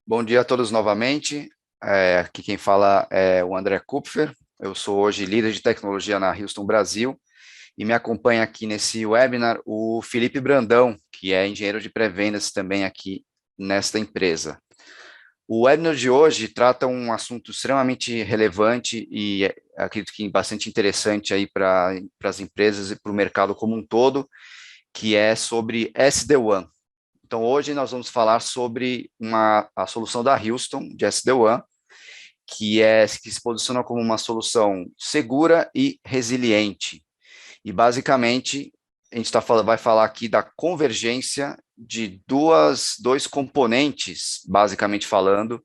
Bom dia a todos novamente. Aqui quem fala é o André Kupfer. Eu sou hoje líder de tecnologia na Houston Brasil e me acompanha aqui nesse webinar o Felipe Brandão, que é engenheiro de pré-vendas também aqui nesta empresa. O webinar de hoje trata um assunto extremamente relevante e acredito que bastante interessante aí para as empresas e para o mercado como um todo, que é sobre SD-WAN. Então, hoje nós vamos falar sobre a solução da Houston, de SD-WAN, que se posiciona como uma solução segura e resiliente. E, basicamente, a gente vai falar aqui da convergência de dois componentes, basicamente falando,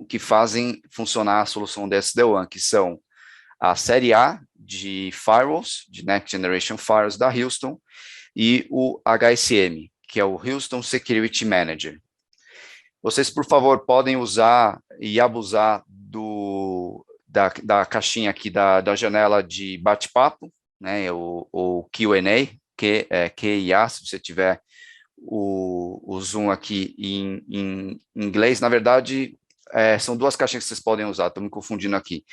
que fazem funcionar a solução da SD-WAN, que são a série A de firewalls, de Next Generation Firewalls da Houston, e o HSM, que é o Houston Security Manager. Vocês, por favor, podem usar e abusar da caixinha aqui da janela de bate-papo, né, o Q&A, QIA, se você tiver o Zoom aqui em inglês. Na verdade, são duas caixinhas que vocês podem usar, estou me confundindo aqui.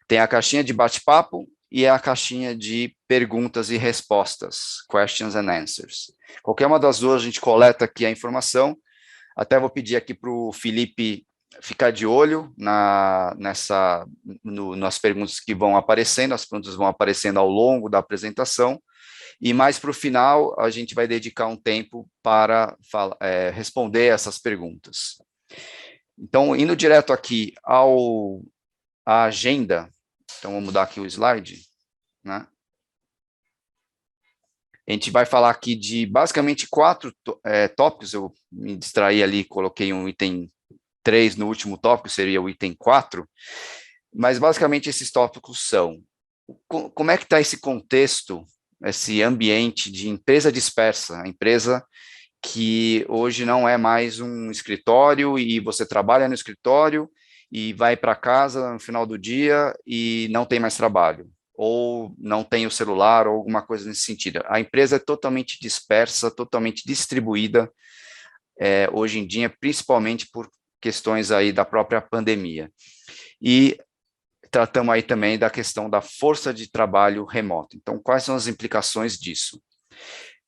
Tem a caixinha de bate-papo e a caixinha de perguntas e respostas, questions and answers. Qualquer uma das duas, a gente coleta aqui a informação. Até vou pedir aqui para o Felipe ficar de olho nas perguntas que vão aparecendo, as perguntas vão aparecendo ao longo da apresentação, e mais para o final, a gente vai dedicar um tempo para responder essas perguntas. Então, indo direto aqui à agenda, então vou mudar aqui o slide, né? A gente vai falar aqui de basicamente quatro tópicos. Eu me distraí ali, coloquei um item 3 no último tópico, seria o item 4, mas basicamente esses tópicos são: como é que está esse contexto, esse ambiente de empresa dispersa, a empresa que hoje não é mais um escritório e você trabalha no escritório e vai para casa no final do dia e não tem mais trabalho, ou não tem o celular, ou alguma coisa nesse sentido. A empresa é totalmente dispersa, totalmente distribuída, hoje em dia, principalmente por questões aí da própria pandemia. E tratamos aí também da questão da força de trabalho remoto. Então, quais são as implicações disso?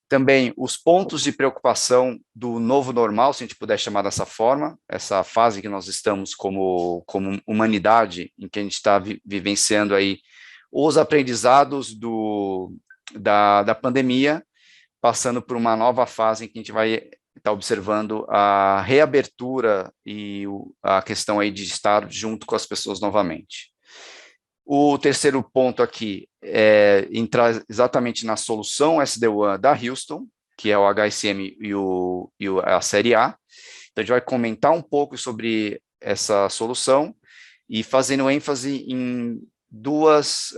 Também os pontos de preocupação do novo normal, se a gente puder chamar dessa forma, essa fase que nós estamos como humanidade, em que a gente está vivenciando aí os aprendizados da pandemia, passando por uma nova fase em que a gente vai estar observando a reabertura e a questão aí de estar junto com as pessoas novamente. O terceiro ponto aqui é entrar exatamente na solução SD-WAN da Houston, que é o HSM e a série A. Então, a gente vai comentar um pouco sobre essa solução e fazendo ênfase em dois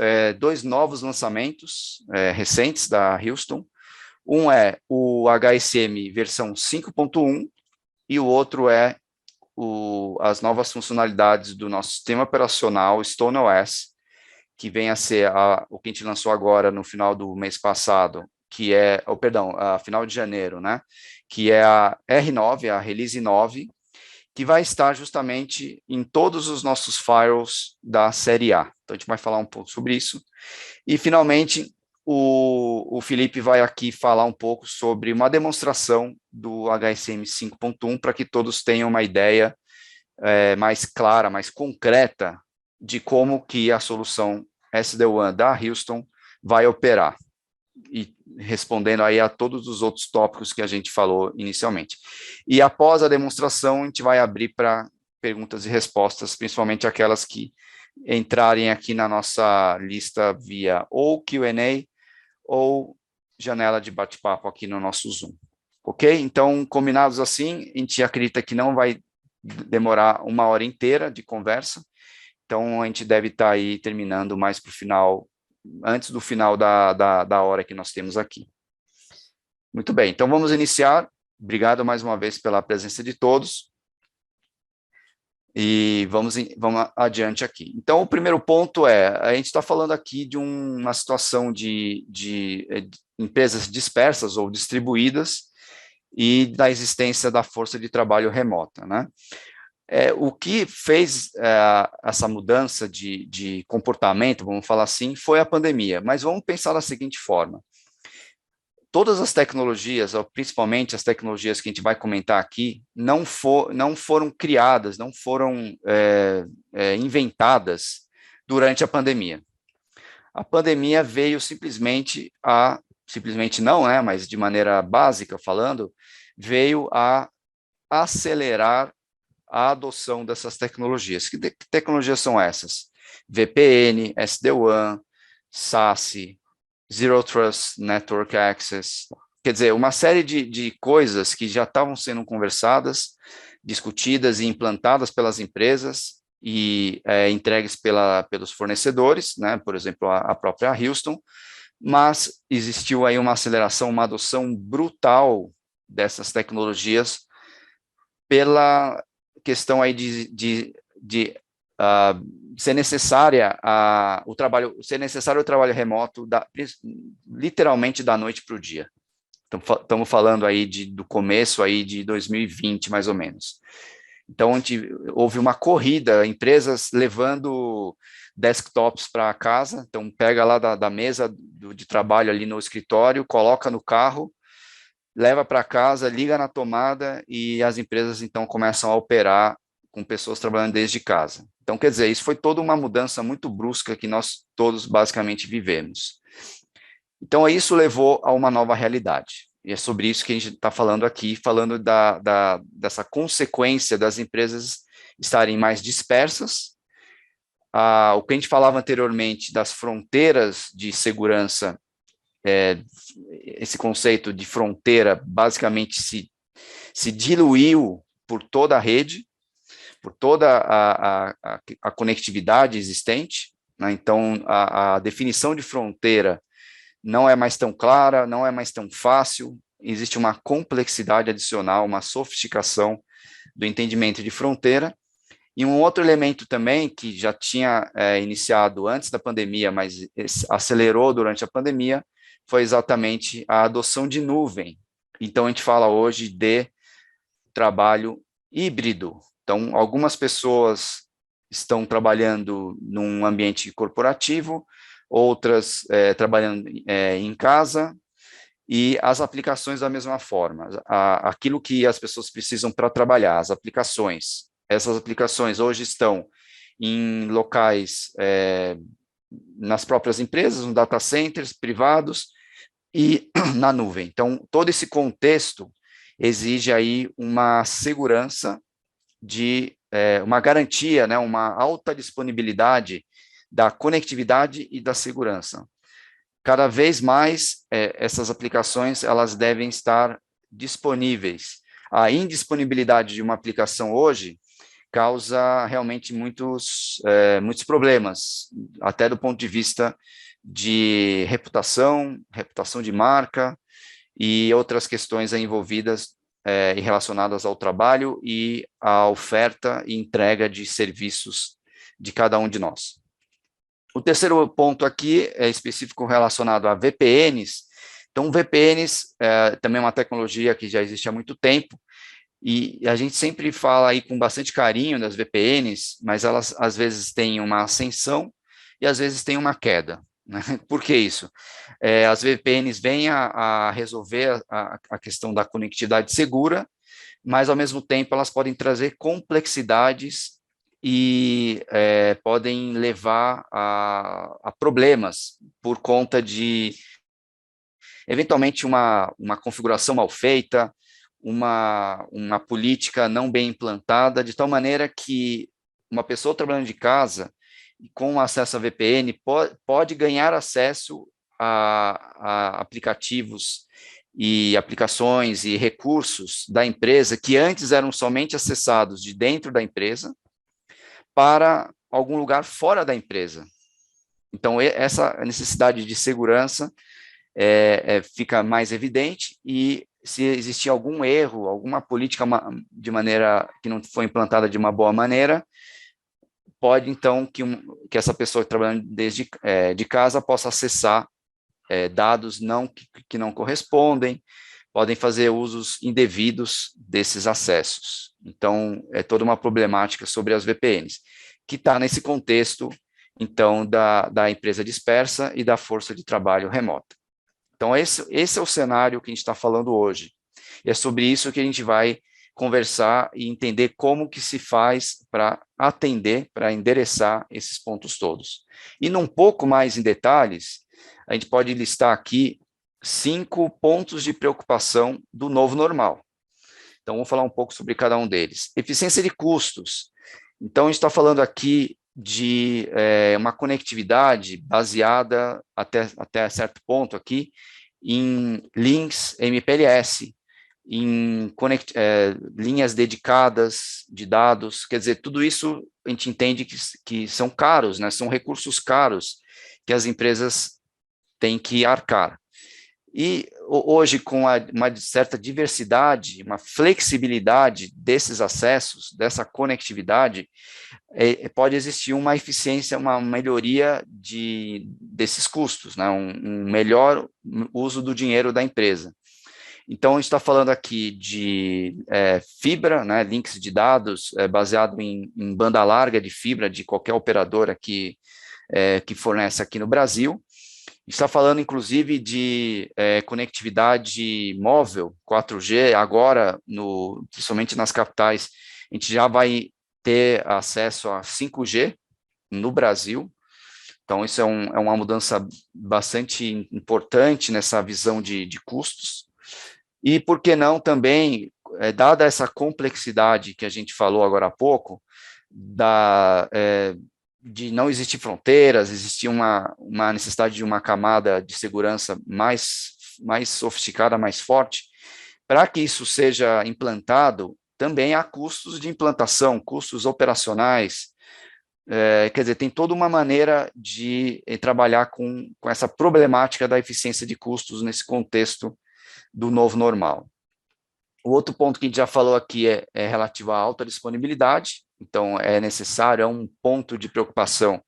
novos lançamentos recentes da Houston. Um é o HSM versão 5.1 e o outro é as novas funcionalidades do nosso sistema operacional StoneOS, que vem a ser o que a gente lançou agora no final do mês passado, que é, a final de janeiro, né? Que é a R9, a Release 9, que vai estar justamente em todos os nossos firewalls da série A. Então, a gente vai falar um pouco sobre isso. E, finalmente, o Felipe vai aqui falar um pouco sobre uma demonstração do HSM 5.1 para que todos tenham uma ideia mais clara, mais concreta de como que a solução SD-WAN da Houston vai operar, e respondendo aí a todos os outros tópicos que a gente falou inicialmente. E após a demonstração, a gente vai abrir para perguntas e respostas, principalmente aquelas que entrarem aqui na nossa lista via ou Q&A ou janela de bate-papo aqui no nosso Zoom. Ok? Então, combinados assim, a gente acredita que não vai demorar uma hora inteira de conversa, então a gente deve estar aí terminando mais para o final, antes do final da hora que nós temos aqui. Muito bem, então vamos iniciar. Obrigado mais uma vez pela presença de todos. E vamos adiante aqui. Então, o primeiro ponto a gente está falando aqui de uma situação de empresas dispersas ou distribuídas e da existência da força de trabalho remota, né? O que fez essa mudança de comportamento, vamos falar assim, foi a pandemia. Mas vamos pensar da seguinte forma: todas as tecnologias, ou principalmente as tecnologias que a gente vai comentar aqui, não foram criadas, não foram inventadas durante a pandemia. A pandemia veio simplesmente não, né, mas de maneira básica falando, veio a acelerar a adoção dessas tecnologias. Que tecnologias são essas? VPN, SD-WAN, SASE, Zero Trust Network Access, quer dizer, uma série de coisas que já estavam sendo conversadas, discutidas e implantadas pelas empresas e entregues pelos fornecedores, né, por exemplo, a própria Houston, mas existiu aí uma aceleração, uma adoção brutal dessas tecnologias pela questão aí de ser necessário o trabalho remoto literalmente da noite para o dia. Estamos falando aí do começo aí de 2020, mais ou menos. Então, houve uma corrida, empresas levando desktops para casa, então pega lá da mesa de trabalho ali no escritório, coloca no carro, leva para casa, liga na tomada e as empresas então começam a operar com pessoas trabalhando desde casa. Então, quer dizer, isso foi toda uma mudança muito brusca que nós todos basicamente vivemos. Então, isso levou a uma nova realidade. E é sobre isso que a gente está falando aqui, falando dessa consequência das empresas estarem mais dispersas. O que a gente falava anteriormente das fronteiras de segurança, esse conceito de fronteira basicamente se diluiu por toda a rede, por toda a conectividade existente, né? Então, a definição de fronteira não é mais tão clara, não é mais tão fácil, existe uma complexidade adicional, uma sofisticação do entendimento de fronteira. E um outro elemento também, que já tinha iniciado antes da pandemia, mas acelerou durante a pandemia, foi exatamente a adoção de nuvem. Então, a gente fala hoje de trabalho híbrido. Então, algumas pessoas estão trabalhando num ambiente corporativo, outras trabalhando em casa, e as aplicações da mesma forma. Aquilo que as pessoas precisam para trabalhar, as aplicações. Essas aplicações hoje estão em locais, nas próprias empresas, nos data centers privados e na nuvem. Então, todo esse contexto exige aí uma segurança uma garantia, né, uma alta disponibilidade da conectividade e da segurança. Cada vez mais, essas aplicações elas devem estar disponíveis. A indisponibilidade de uma aplicação hoje causa realmente muitos problemas, até do ponto de vista de reputação de marca e outras questões envolvidas e relacionadas ao trabalho e à oferta e entrega de serviços de cada um de nós. O terceiro ponto aqui é específico relacionado a VPNs. Então, VPNs também é uma tecnologia que já existe há muito tempo, e a gente sempre fala aí com bastante carinho das VPNs, mas elas às vezes têm uma ascensão e às vezes têm uma queda, né? Por que isso? As VPNs vêm a resolver a questão da conectividade segura, mas ao mesmo tempo elas podem trazer complexidades e podem levar a problemas por conta de, eventualmente, uma configuração mal feita, uma política não bem implantada, de tal maneira que uma pessoa trabalhando de casa, com acesso a VPN, pode ganhar acesso a aplicativos e aplicações e recursos da empresa que antes eram somente acessados de dentro da empresa para algum lugar fora da empresa. Então, essa necessidade de segurança fica mais evidente, e se existir algum erro, alguma política de maneira que não foi implantada de uma boa maneira, pode então que essa pessoa trabalhando desde de casa possa acessar dados que não correspondem, podem fazer usos indevidos desses acessos. Então, é toda uma problemática sobre as VPNs, que está nesse contexto, então, da empresa dispersa e da força de trabalho remota. Então, esse é o cenário que a gente está falando hoje. E é sobre isso que a gente vai conversar e entender como que se faz para atender, para endereçar esses pontos todos. E num pouco mais em detalhes, a gente pode listar aqui 5 pontos de preocupação do novo normal. Então, vamos falar um pouco sobre cada um deles. Eficiência de custos. Então, a gente está falando aqui de uma conectividade baseada, até certo ponto aqui, em links MPLS, em linhas dedicadas de dados, quer dizer, tudo isso a gente entende que são caros, né? São recursos caros que as empresas têm que arcar. E hoje, com uma certa diversidade, uma flexibilidade desses acessos, dessa conectividade, pode existir uma eficiência, uma melhoria desses custos, né? Um melhor uso do dinheiro da empresa. Então, a gente está falando aqui de fibra, né, links de dados baseado em banda larga de fibra de qualquer operadora que fornece aqui no Brasil. Está falando, inclusive, de conectividade móvel, 4G, agora, principalmente nas capitais, a gente já vai ter acesso a 5G no Brasil. Então, isso é uma mudança bastante importante nessa visão de custos. E, por que não, também, dada essa complexidade que a gente falou agora há pouco, de não existir fronteiras, existir uma necessidade de uma camada de segurança mais sofisticada, mais forte. Para que isso seja implantado, também há custos de implantação, custos operacionais, quer dizer, tem toda uma maneira de trabalhar com essa problemática da eficiência de custos nesse contexto do novo normal. O outro ponto que a gente já falou aqui é relativo à alta disponibilidade, então é necessário, é um ponto de preocupação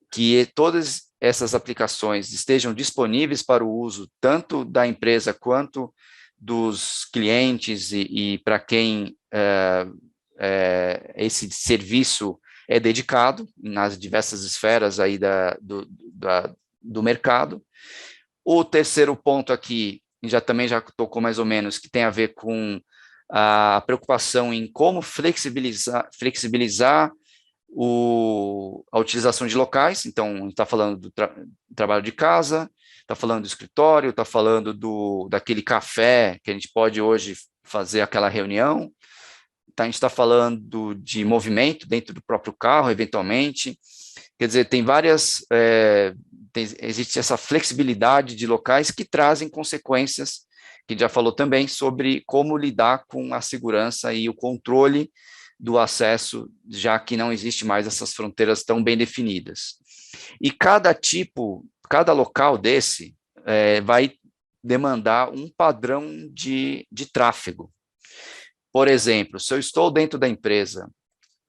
que todas essas aplicações estejam disponíveis para o uso tanto da empresa quanto dos clientes e para quem esse serviço é dedicado nas diversas esferas aí do mercado. O terceiro ponto aqui, também já tocou mais ou menos, que tem a ver com a preocupação em como flexibilizar a utilização de locais. Então, a gente está falando do trabalho de casa, está falando do escritório, está falando daquele café que a gente pode hoje fazer aquela reunião. A gente está falando de movimento dentro do próprio carro, eventualmente. Quer dizer, tem várias... existe essa flexibilidade de locais que trazem consequências, que já falou também, sobre como lidar com a segurança e o controle do acesso, já que não existe mais essas fronteiras tão bem definidas. E cada local desse vai demandar um padrão de tráfego. Por exemplo, se eu estou dentro da empresa,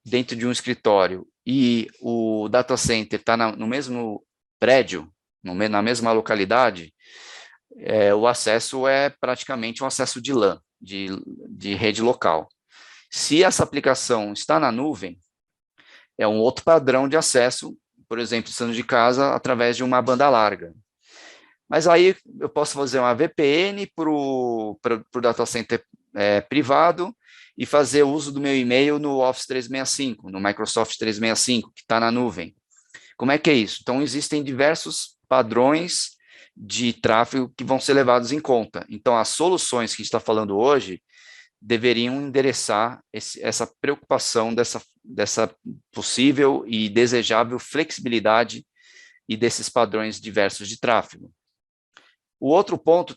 dentro de um escritório, e o data center está no mesmo prédio, na mesma localidade, o acesso é praticamente um acesso de LAN, de rede local. Se essa aplicação está na nuvem, é um outro padrão de acesso, por exemplo, estando de casa através de uma banda larga. Mas aí eu posso fazer uma VPN para o data center privado e fazer uso do meu e-mail no Office 365, no Microsoft 365, que está na nuvem. Como é que é isso? Então, existem diversos padrões de tráfego que vão ser levados em conta. Então, as soluções que a gente está falando hoje deveriam endereçar essa preocupação dessa possível e desejável flexibilidade e desses padrões diversos de tráfego. O outro ponto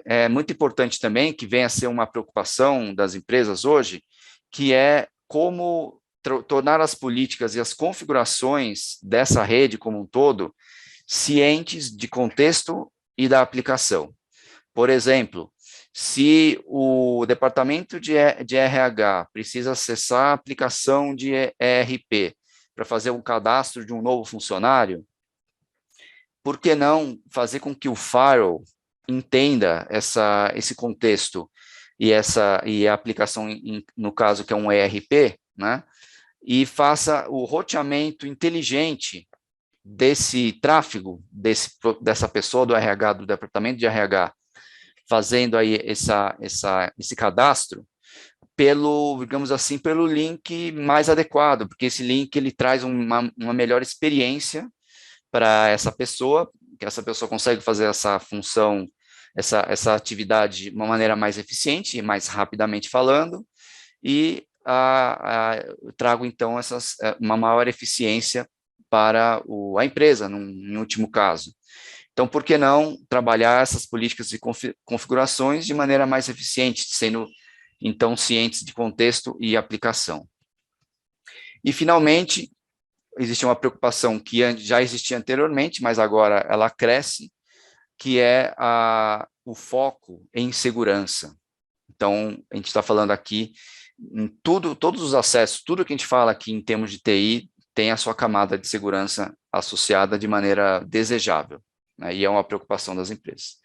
é muito importante também, que vem a ser uma preocupação das empresas hoje, que é como tornar as políticas e as configurações dessa rede como um todo cientes de contexto e da aplicação. Por exemplo, se o departamento de RH precisa acessar a aplicação de ERP para fazer um cadastro de um novo funcionário, por que não fazer com que o firewall entenda esse contexto e a aplicação, no caso, que é um ERP, né? E faça o roteamento inteligente desse tráfego, dessa pessoa do RH, do departamento de RH, fazendo aí esse cadastro, digamos assim, pelo link mais adequado, porque esse link ele traz uma melhor experiência para essa pessoa, que essa pessoa consegue fazer essa função, essa atividade de uma maneira mais eficiente e mais rapidamente falando, e eu trago então uma maior eficiência para a empresa, em último caso. Então, por que não trabalhar essas políticas de configurações de maneira mais eficiente, sendo então cientes de contexto e aplicação? E, finalmente, existe uma preocupação que já existia anteriormente, mas agora ela cresce, que é o foco em segurança. Então, a gente está falando aqui em todos os acessos, tudo que a gente fala aqui em termos de TI tem a sua camada de segurança associada de maneira desejável, né, e é uma preocupação das empresas.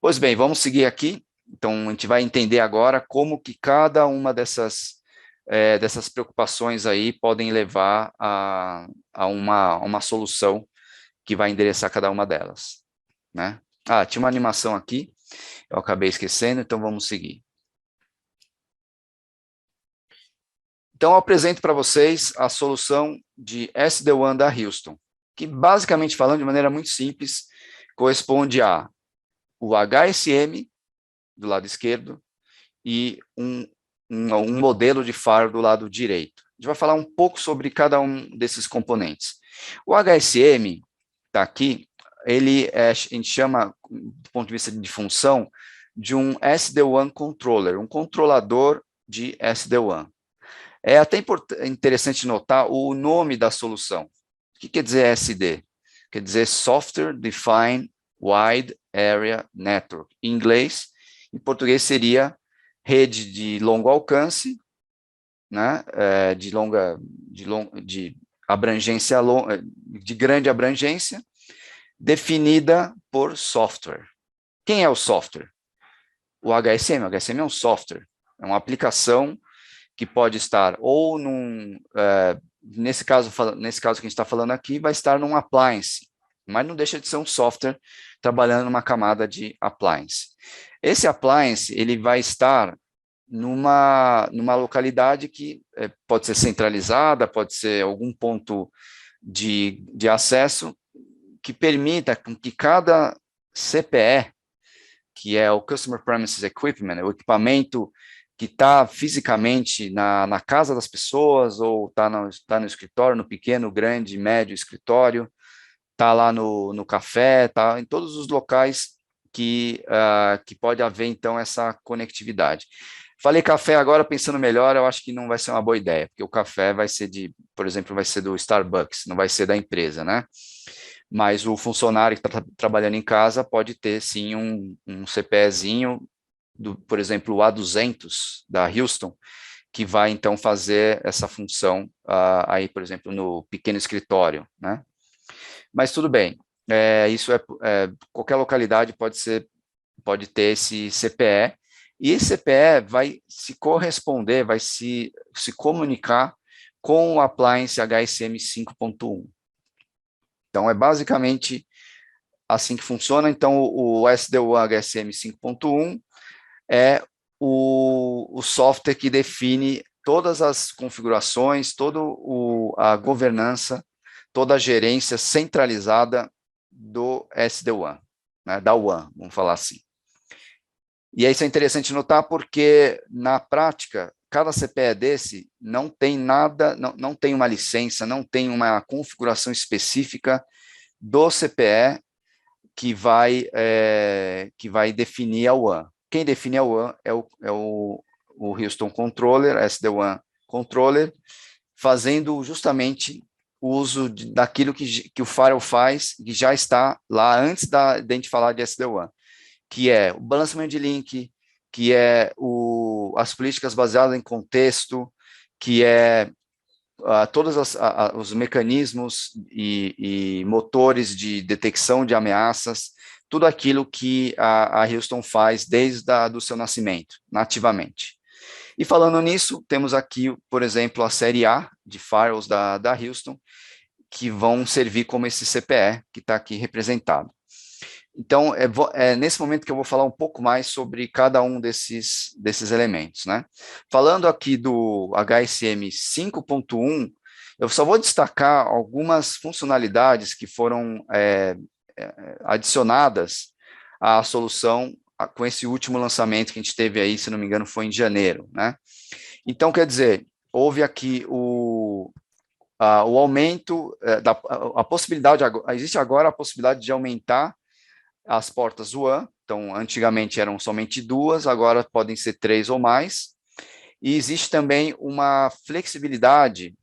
Pois bem, vamos seguir aqui. Então, a gente vai entender agora como que cada uma dessas preocupações aí podem levar a uma solução que vai endereçar cada uma delas, né? Tinha uma animação aqui, eu acabei esquecendo, então vamos seguir. Então, eu apresento para vocês a solução de SD-WAN da Houston, que, basicamente falando de maneira muito simples, corresponde a o HSM do lado esquerdo e um modelo de firewall do lado direito. A gente vai falar um pouco sobre cada um desses componentes. O HSM está aqui, a gente chama, do ponto de vista de função, de um SD-WAN controller, um controlador de SD-WAN. É até interessante notar o nome da solução. O que quer dizer SD? Quer dizer Software Defined Wide Area Network. Em inglês, em português seria rede de longo alcance, né, de abrangência, de grande abrangência, definida por software. Quem é o software? O HSM. O HSM é um software, é uma aplicação que pode estar ou nesse caso que a gente está falando aqui, vai estar num appliance, mas não deixa de ser um software trabalhando numa camada de appliance. Esse appliance, ele vai estar numa localidade que pode ser centralizada, pode ser algum ponto de acesso que permita que cada CPE, que é o Customer Premises Equipment, o equipamento que está fisicamente na casa das pessoas, ou está no escritório, no pequeno, grande, médio escritório, está lá no café, está em todos os locais que pode haver, então, essa conectividade. Falei café agora, pensando melhor, eu acho que não vai ser uma boa ideia, porque o café vai ser por exemplo, vai ser do Starbucks, não vai ser da empresa, né? Mas o funcionário que está trabalhando em casa pode ter, sim, um CPEzinho, por exemplo, o A200 da Houston, que vai, então, fazer essa função aí, por exemplo, no pequeno escritório, né? Mas tudo bem, isso qualquer localidade pode ter esse CPE, e esse CPE vai se corresponder, vai se comunicar com o appliance HSM 5.1. Então, é basicamente assim que funciona. Então, o SD-WAN HSM 5.1 é o software que define todas as configurações, toda a governança, toda a gerência centralizada do SD-WAN, né, da WAN, vamos falar assim. E isso é interessante notar porque, na prática, cada CPE desse não tem nada, não tem uma licença, não tem uma configuração específica do CPE que vai definir a WAN. Quem define a WAN é o Houston Controller, SD-WAN Controller, fazendo justamente o uso daquilo que o Firewall faz, que já está lá antes de a gente falar de SD-WAN, que é o balanceamento de link, que é as políticas baseadas em contexto, que é todos os mecanismos e motores de detecção de ameaças, tudo aquilo que a Houston faz desde do seu nascimento, nativamente. E falando nisso, temos aqui, por exemplo, a série A de firewalls da Houston, que vão servir como esse CPE que está aqui representado. Então, é nesse momento que eu vou falar um pouco mais sobre cada um desses elementos, né? Falando aqui do HSM 5.1, eu só vou destacar algumas funcionalidades que foram adicionadas à solução com esse último lançamento que a gente teve aí, se não me engano, foi em janeiro, né? Então, quer dizer, houve aqui o aumento a possibilidade, existe agora a possibilidade de aumentar as portas WAN, então antigamente eram somente 2, agora podem ser 3 ou mais, e existe também uma flexibilidade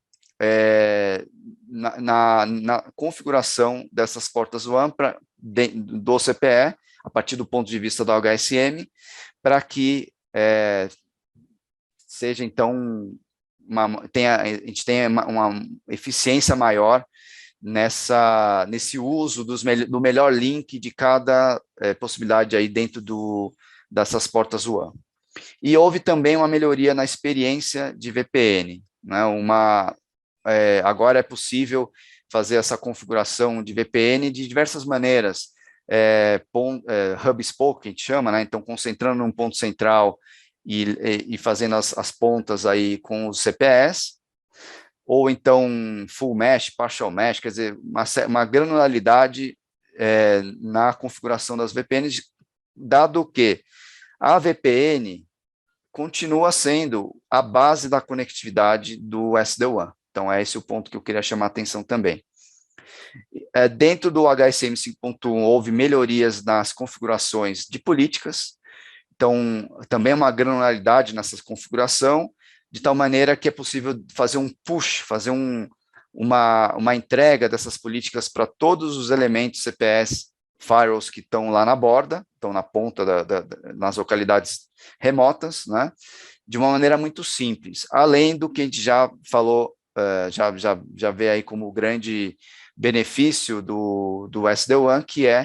na configuração dessas portas WAN do CPE, a partir do ponto de vista do HSM, para que seja então, a gente tenha uma eficiência maior nesse uso do melhor link de cada possibilidade aí dentro dessas portas WAN. E houve também uma melhoria na experiência de VPN, né? Agora é possível fazer essa configuração de VPN de diversas maneiras, hub spoke, que a gente chama, né? Então concentrando num ponto central e fazendo as pontas aí com os CPEs, ou então full mesh, partial mesh, quer dizer, uma granularidade na configuração das VPNs, dado que a VPN continua sendo a base da conectividade do SD-WAN. Então, é esse o ponto que eu queria chamar a atenção também. Dentro do HSM 5.1, houve melhorias nas configurações de políticas, então, também é uma granularidade nessa configuração, de tal maneira que é possível fazer um push, fazer uma entrega dessas políticas para todos os elementos CPS firewalls que estão lá na borda, estão na ponta, nas localidades remotas, né, de uma maneira muito simples, além do que a gente já falou, já vê aí como grande benefício do SD-WAN, que é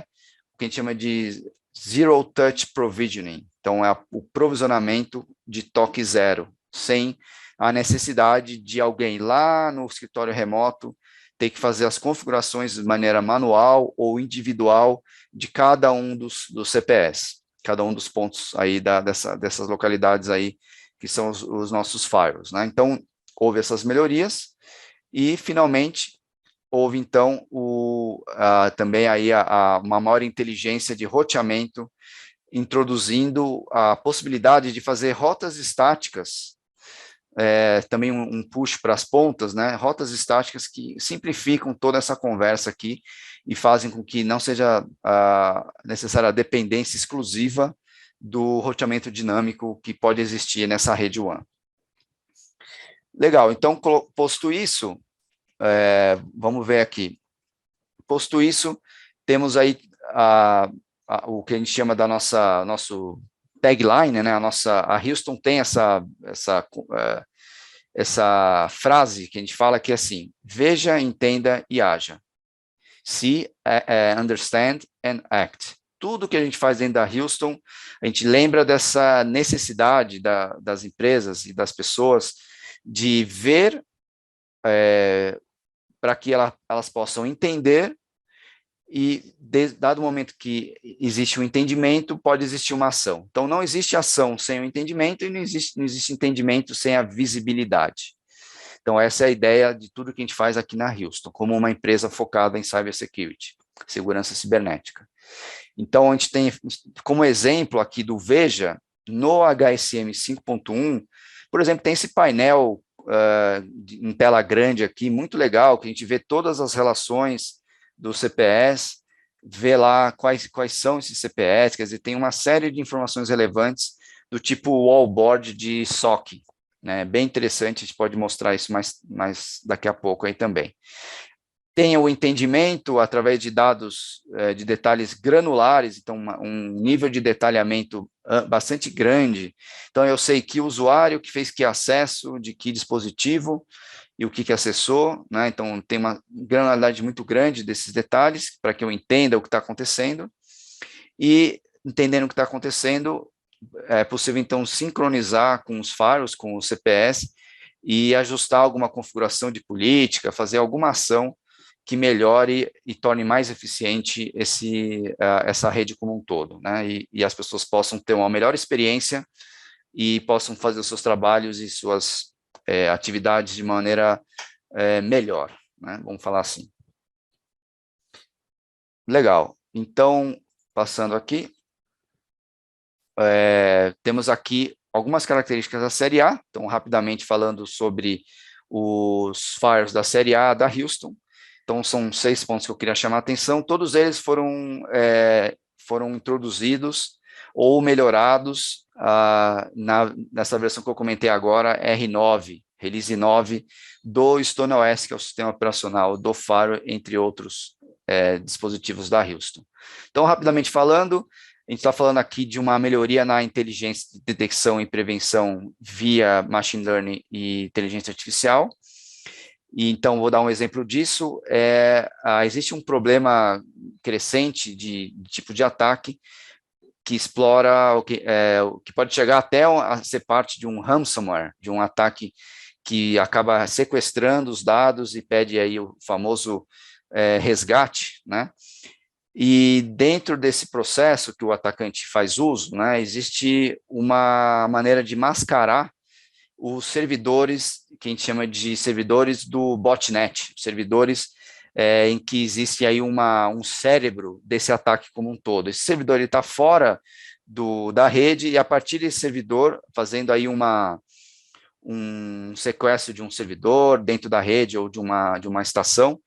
o que a gente chama de Zero Touch Provisioning, então é o provisionamento de toque zero, sem a necessidade de alguém lá no escritório remoto ter que fazer as configurações de maneira manual ou individual de cada um dos CPS, cada um dos pontos aí dessas localidades aí, que são os nossos firewalls, né? Então, houve essas melhorias e, finalmente, houve, então, também aí uma maior inteligência de roteamento, introduzindo a possibilidade de fazer rotas estáticas, também um push para as pontas, né? Rotas estáticas que simplificam toda essa conversa aqui e fazem com que não seja necessária a dependência exclusiva do roteamento dinâmico que pode existir nessa rede WAN. Legal, então, posto isso, vamos ver aqui. Posto isso, temos aí o que a gente chama da nosso tagline, né? A Houston tem essa frase que a gente fala que é assim: veja, entenda e haja. See, understand and act. Tudo que a gente faz dentro da Houston, a gente lembra dessa necessidade das empresas e das pessoas de ver para que elas possam entender, e dado o momento que existe um entendimento, pode existir uma ação. Então, não existe ação sem o entendimento e não existe entendimento sem a visibilidade. Então, essa é a ideia de tudo que a gente faz aqui na Houston, como uma empresa focada em cybersecurity, segurança cibernética. Então, a gente tem como exemplo aqui do Veja, no HSM 5.1, por exemplo, tem esse painel em tela grande aqui, muito legal, que a gente vê todas as relações do CPS, vê lá quais são esses CPS, quer dizer, tem uma série de informações relevantes do tipo wallboard de SOC, né? Bem interessante, a gente pode mostrar isso mais daqui a pouco aí também. Tem o entendimento através de dados de detalhes granulares, então um nível de detalhamento bastante grande. Então eu sei que usuário que fez que acesso, de que dispositivo e o que acessou, né? Então tem uma granularidade muito grande desses detalhes para que eu entenda o que está acontecendo. e entendendo o que está acontecendo, é possível, então, sincronizar com os firewalls, com o CPS, e ajustar alguma configuração de política, fazer alguma ação que melhore e torne mais eficiente essa rede como um todo, né? E as pessoas possam ter uma melhor experiência e possam fazer os seus trabalhos e suas atividades de maneira melhor, né? Vamos falar assim. Legal. Então, passando aqui, temos aqui algumas características da série A, então rapidamente falando sobre os firewalls da série A da Houston. Então são 6 pontos que eu queria chamar a atenção, todos eles foram introduzidos ou melhorados nessa versão que eu comentei agora, R9, Release 9, do StoneOS, que é o sistema operacional do firewall, entre outros dispositivos da Houston. Então, rapidamente falando, a gente está falando aqui de uma melhoria na inteligência de detecção e prevenção via machine learning e inteligência artificial. E então, vou dar um exemplo disso. Existe um problema crescente de tipo de ataque que explora o que pode chegar até a ser parte de um ransomware, de um ataque que acaba sequestrando os dados e pede aí o famoso resgate, né? E dentro desse processo que o atacante faz uso, né, existe uma maneira de mascarar os servidores, que a gente chama de servidores do botnet, servidores em que existe aí um cérebro desse ataque como um todo. Esse servidor está fora da rede e a partir desse servidor, fazendo aí um sequestro de um servidor dentro da rede ou de uma estação,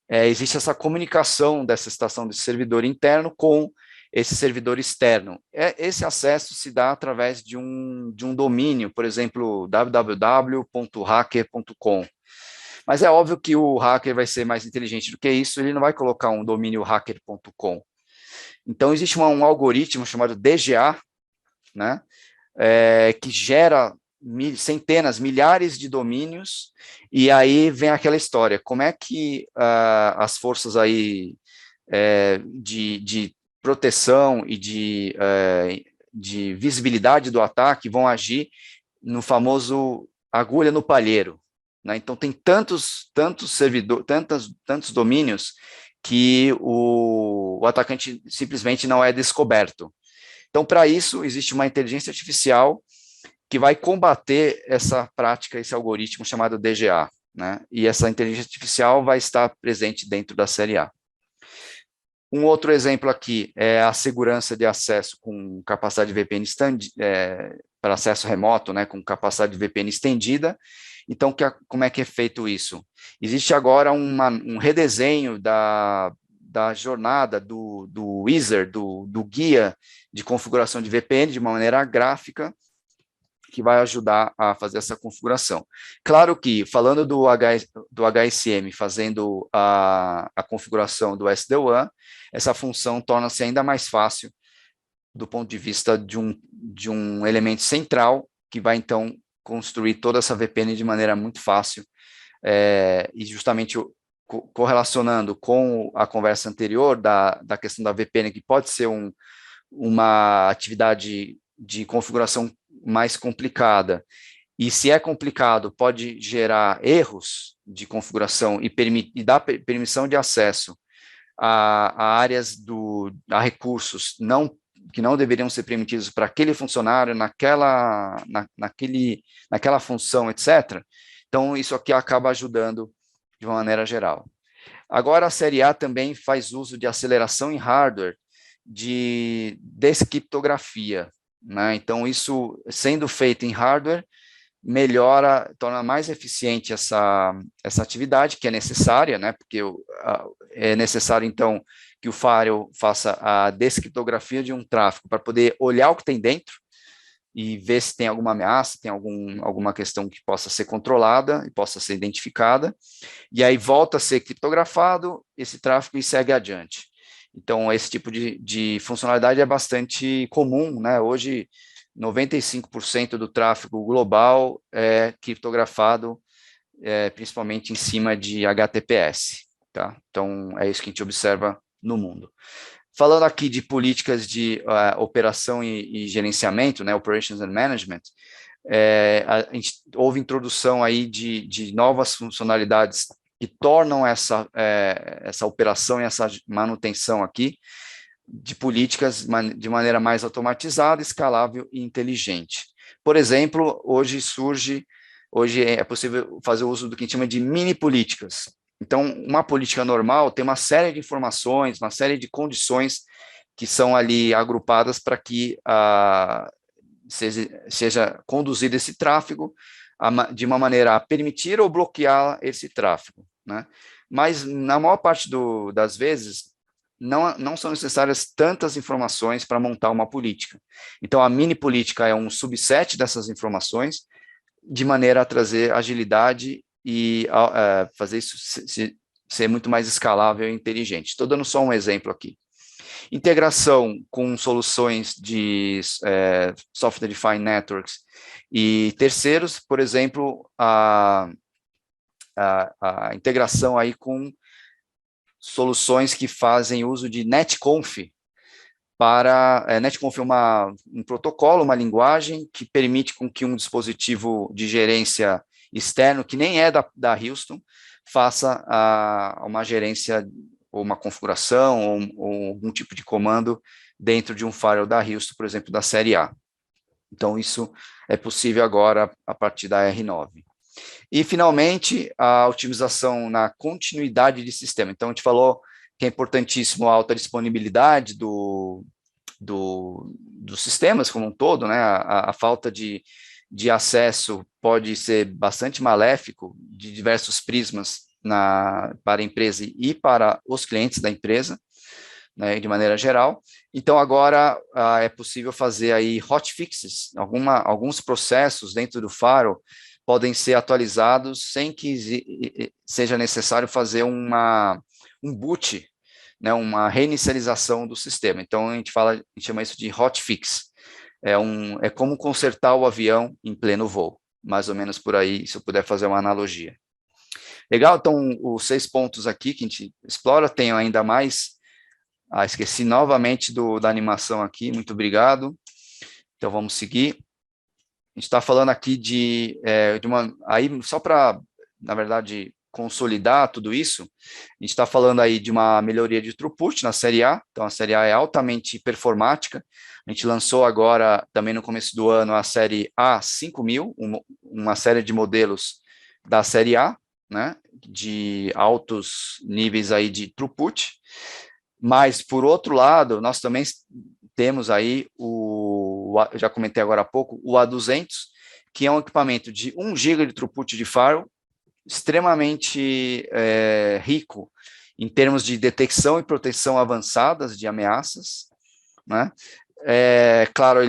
existe essa comunicação dessa estação de servidor interno com esse servidor externo. Esse acesso se dá através de um domínio, por exemplo, www.hacker.com. Mas é óbvio que o hacker vai ser mais inteligente do que isso, ele não vai colocar um domínio hacker.com. Então, existe um algoritmo chamado DGA, né, que gera centenas, milhares de domínios, e aí vem aquela história, como é que as forças aí de proteção e de visibilidade do ataque vão agir no famoso agulha no palheiro, né? Então tem tantos servidores, tantos domínios que o atacante simplesmente não é descoberto. Então, para isso, existe uma inteligência artificial que vai combater essa prática, esse algoritmo chamado DGA, né? E essa inteligência artificial vai estar presente dentro da série A. Um outro exemplo aqui é a segurança de acesso com capacidade de VPN para acesso remoto, né, com capacidade de VPN estendida. Então, como é que é feito isso? Existe agora um redesenho da jornada do wizard, do guia de configuração de VPN de uma maneira gráfica, que vai ajudar a fazer essa configuração. Claro que, falando do HSM, fazendo a configuração do SD-WAN, essa função torna-se ainda mais fácil do ponto de vista de um elemento central, que vai, então, construir toda essa VPN de maneira muito fácil, e justamente correlacionando com a conversa anterior da questão da VPN, que pode ser uma atividade de configuração mais complicada, e se é complicado, pode gerar erros de configuração e dar permissão de acesso a áreas a recursos que não deveriam ser permitidos para aquele funcionário, naquela função, etc. Então, isso aqui acaba ajudando de uma maneira geral. Agora, a série A também faz uso de aceleração em hardware de descriptografia, né? Então, isso sendo feito em hardware, torna mais eficiente essa atividade que é necessária, né? Porque é necessário, então, que o firewall faça a descriptografia de um tráfego para poder olhar o que tem dentro e ver se tem alguma ameaça, tem alguma questão que possa ser controlada e possa ser identificada, e aí volta a ser criptografado esse tráfego e segue adiante. Então, esse tipo de funcionalidade é bastante comum, né? Hoje, 95% do tráfego global é criptografado, principalmente em cima de HTTPS, tá? Então, é isso que a gente observa no mundo. Falando aqui de políticas de operação e gerenciamento, né, Operations and Management, a gente houve introdução aí de novas funcionalidades que tornam essa operação e essa manutenção aqui de políticas de maneira mais automatizada, escalável e inteligente. Por exemplo, hoje é possível fazer o uso do que a gente chama de mini políticas. Então, uma política normal tem uma série de informações, uma série de condições que são ali agrupadas para que seja conduzido esse tráfego de uma maneira a permitir ou bloquear esse tráfego, né? Mas, na maior parte das vezes, não são necessárias tantas informações para montar uma política. Então, a mini política é um subset dessas informações, de maneira a trazer agilidade e fazer isso ser muito mais escalável e inteligente. Estou dando só um exemplo aqui. Integração com soluções de Software Defined Networks e terceiros, por exemplo, a integração aí com soluções que fazem uso de netconf. netconf é um protocolo, uma linguagem que permite com que um dispositivo de gerência externo, que nem é da Houston, faça uma gerência ou uma configuração ou algum tipo de comando dentro de um firewall da Houston, por exemplo, da série A. Então, isso é possível agora a partir da R9. E, finalmente, a otimização na continuidade de sistema. Então, a gente falou que é importantíssimo a alta disponibilidade dos sistemas como um todo, né? A falta de acesso pode ser bastante maléfico de diversos prismas para a empresa e para os clientes da empresa, né, de maneira geral. Então, agora é possível fazer aí hotfixes, alguns processos dentro do Firewall podem ser atualizados sem que seja necessário fazer um boot, né, uma reinicialização do sistema. Então, a gente chama isso de hotfix. É como consertar o avião em pleno voo, mais ou menos por aí, se eu puder fazer uma analogia. Legal? Então, os 6 pontos aqui que a gente explora, tem ainda mais. Esqueci novamente da animação aqui, muito obrigado. Então, vamos seguir. A gente está falando aqui de aí, só para, na verdade, consolidar tudo isso, a gente está falando aí de uma melhoria de throughput na série A, então a série A é altamente performática, a gente lançou agora, também no começo do ano, a série A5000, uma série de modelos da série A, né, de altos níveis aí de throughput, mas, por outro lado, nós também temos aí eu já comentei agora há pouco, o A200, que é um equipamento de 1 GB de throughput de firewall, extremamente rico em termos de detecção e proteção avançadas de ameaças, né? Claro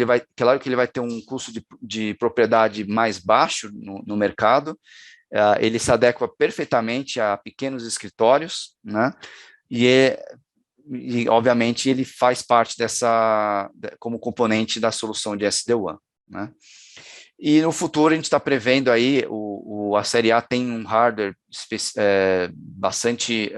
que ele vai ter um custo de propriedade mais baixo no mercado, ele se adequa perfeitamente a pequenos escritórios, né? E, obviamente, ele faz parte como componente da solução de SD-WAN, né? E no futuro a gente está prevendo aí, a série A tem um hardware bastante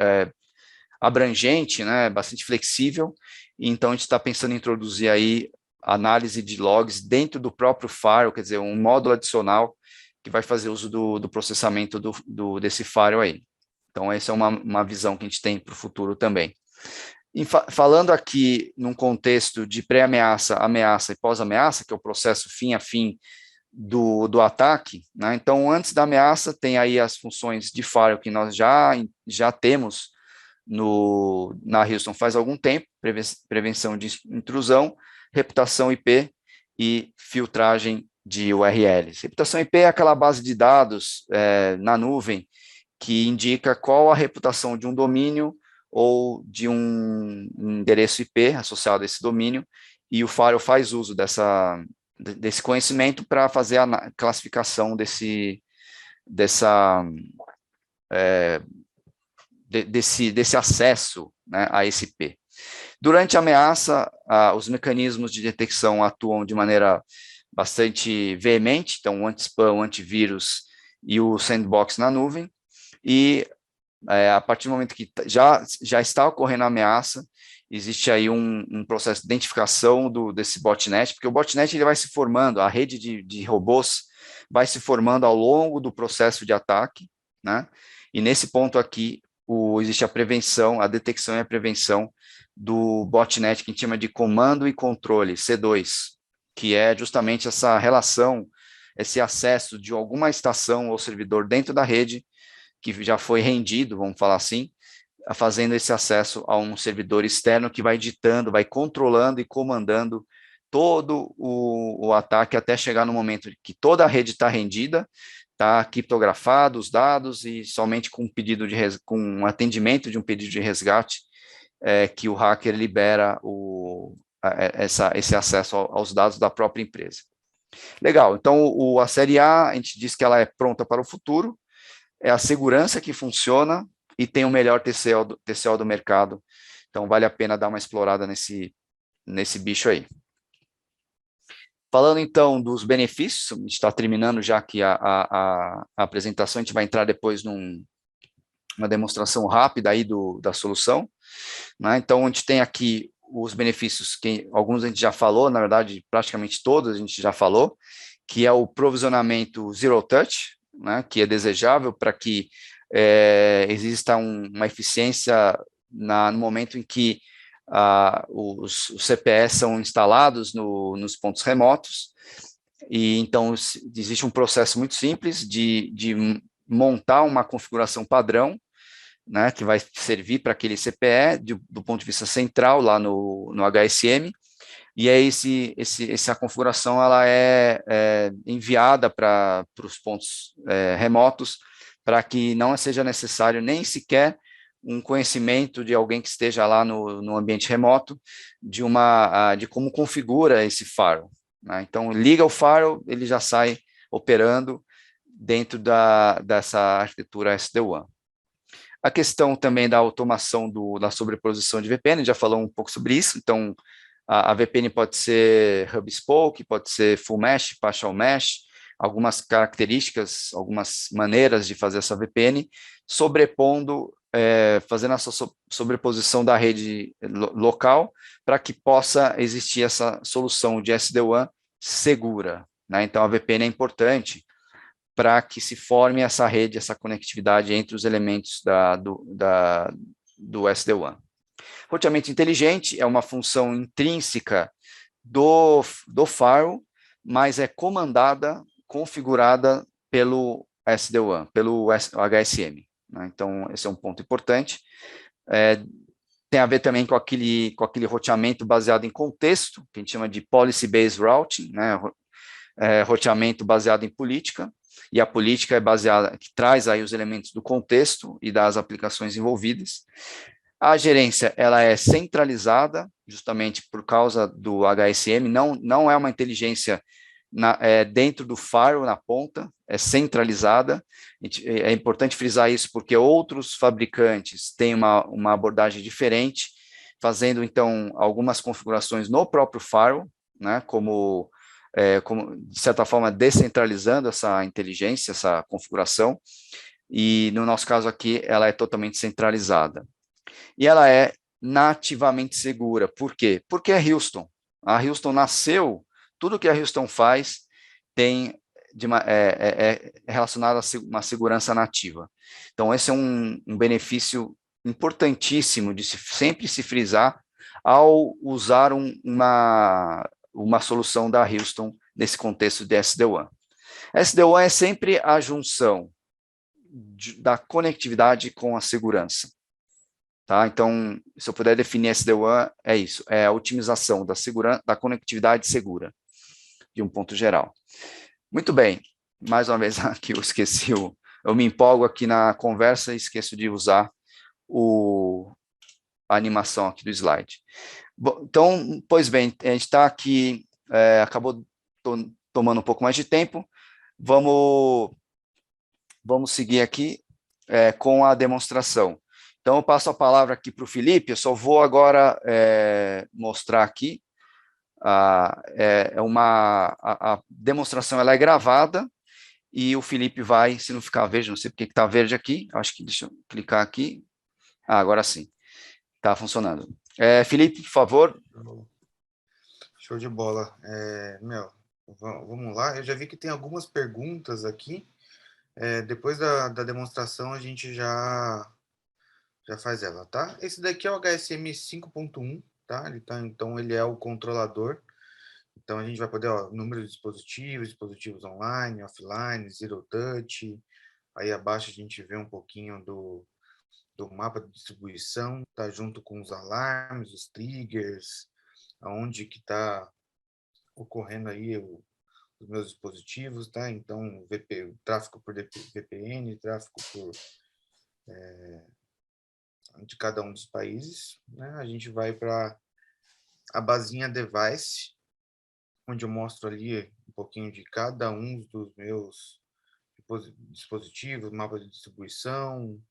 abrangente, né, bastante flexível, então a gente está pensando em introduzir aí análise de logs dentro do próprio firewall, quer dizer, um módulo adicional que vai fazer uso do processamento desse firewall aí. Então, essa é uma visão que a gente tem para o futuro também. Falando aqui num contexto de pré-ameaça, ameaça e pós-ameaça, que é o processo fim a fim do ataque, né? Então, antes da ameaça, tem aí as funções de firewall que nós já temos na Houston faz algum tempo, prevenção de intrusão, reputação IP e filtragem de URLs. Reputação IP é aquela base de dados na nuvem que indica qual a reputação de um domínio ou de um endereço IP associado a esse domínio, e o firewall faz uso desse conhecimento para fazer a classificação desse acesso, né, a esse IP. Durante a ameaça, os mecanismos de detecção atuam de maneira bastante veemente, então o anti-spam, o antivírus e o sandbox na nuvem, e a partir do momento que já está ocorrendo a ameaça, existe aí um processo de identificação desse botnet, porque o botnet ele vai se formando, a rede de robôs vai se formando ao longo do processo de ataque, né? E nesse ponto aqui, existe a prevenção, a detecção e a prevenção do botnet, que a gente chama de comando e controle, C2, que é justamente essa relação, esse acesso de alguma estação ou servidor dentro da rede, que já foi rendido, vamos falar assim, fazendo esse acesso a um servidor externo que vai ditando, vai controlando e comandando todo o ataque até chegar no momento que toda a rede está rendida, está criptografado os dados e somente com com um atendimento de um pedido de resgate que o hacker libera esse acesso aos dados da própria empresa. Legal, então a série A, a gente diz que ela é pronta para o futuro, é a segurança que funciona e tem o melhor TCO do mercado, então vale a pena dar uma explorada nesse bicho aí. Falando então dos benefícios, a gente está terminando já aqui a apresentação, a gente vai entrar depois numa demonstração rápida aí da solução, né? Então a gente tem aqui os benefícios, que alguns a gente já falou, na verdade praticamente todos a gente já falou, que é o provisionamento zero touch, né, que é desejável para que exista uma eficiência no momento em que os CPEs são instalados nos pontos remotos, e então existe um processo muito simples de montar uma configuração padrão, né, que vai servir para aquele CPE do ponto de vista central lá no HSM, e aí essa configuração ela é enviada para os pontos remotos, para que não seja necessário nem sequer um conhecimento de alguém que esteja lá no ambiente remoto de como configura esse firewall, né? Então, liga o firewall, ele já sai operando dentro dessa arquitetura SD-WAN. A questão também da automação da sobreposição de VPN, já falou um pouco sobre isso, então a VPN pode ser hub spoke, pode ser full mesh, partial mesh, algumas características, algumas maneiras de fazer essa VPN, sobrepondo, fazendo a sobreposição da rede local, para que possa existir essa solução de SD-WAN segura, né? Então a VPN é importante para que se forme essa rede, essa conectividade entre os elementos do SD-WAN. Roteamento inteligente é uma função intrínseca do firewall, mas é comandada, configurada pelo SD-WAN, pelo HSM, né? Então, esse é um ponto importante. Tem a ver também com aquele roteamento baseado em contexto, que a gente chama de policy-based routing, né? Roteamento baseado em política, e a política é baseada, que traz aí os elementos do contexto e das aplicações envolvidas. A gerência ela é centralizada, justamente por causa do HSM, não é uma inteligência dentro do firewall, na ponta, é centralizada. É importante frisar isso porque outros fabricantes têm uma abordagem diferente, fazendo, então, algumas configurações no próprio firewall, né, como, de certa forma, descentralizando essa inteligência, essa configuração, e, no nosso caso aqui, ela é totalmente centralizada. E ela é nativamente segura. Por quê? Porque é Houston. A Houston nasceu, tudo que a Houston faz é relacionado a uma segurança nativa. Então, esse é um benefício importantíssimo de sempre se frisar ao usar uma solução da Houston nesse contexto de SD-WAN. SD-WAN é sempre a junção da conectividade com a segurança. Tá? Então, se eu puder definir SD-WAN, é isso, é a otimização da conectividade segura, de um ponto geral. Muito bem, mais uma vez aqui eu esqueci, eu me empolgo aqui na conversa e esqueço de usar a animação aqui do slide. Bom, então, pois bem, a gente está aqui, acabou tomando um pouco mais de tempo, vamos seguir aqui com a demonstração. Então, eu passo a palavra aqui para o Felipe, eu só vou agora mostrar aqui, a demonstração ela é gravada, e o Felipe vai, se não ficar verde, não sei porque está verde aqui, acho que deixa eu clicar aqui, agora sim, está funcionando. Felipe, por favor. Show de bola. Vamos lá. Eu já vi que tem algumas perguntas aqui. Depois da demonstração, a gente já faz ela, tá? Esse daqui é o HSM 5.1, tá? Então, ele é o controlador. Então, a gente vai poder, ó, número de dispositivos online, offline, zero touch. Aí abaixo a gente vê um pouquinho do mapa de distribuição, tá? Junto com os alarmes, os triggers, aonde que está ocorrendo aí os meus dispositivos, tá? Então, tráfego por VPN, tráfego de cada um dos países, né? A gente vai para a basinha device, onde eu mostro ali um pouquinho de cada um dos meus dispositivos, mapa de distribuição.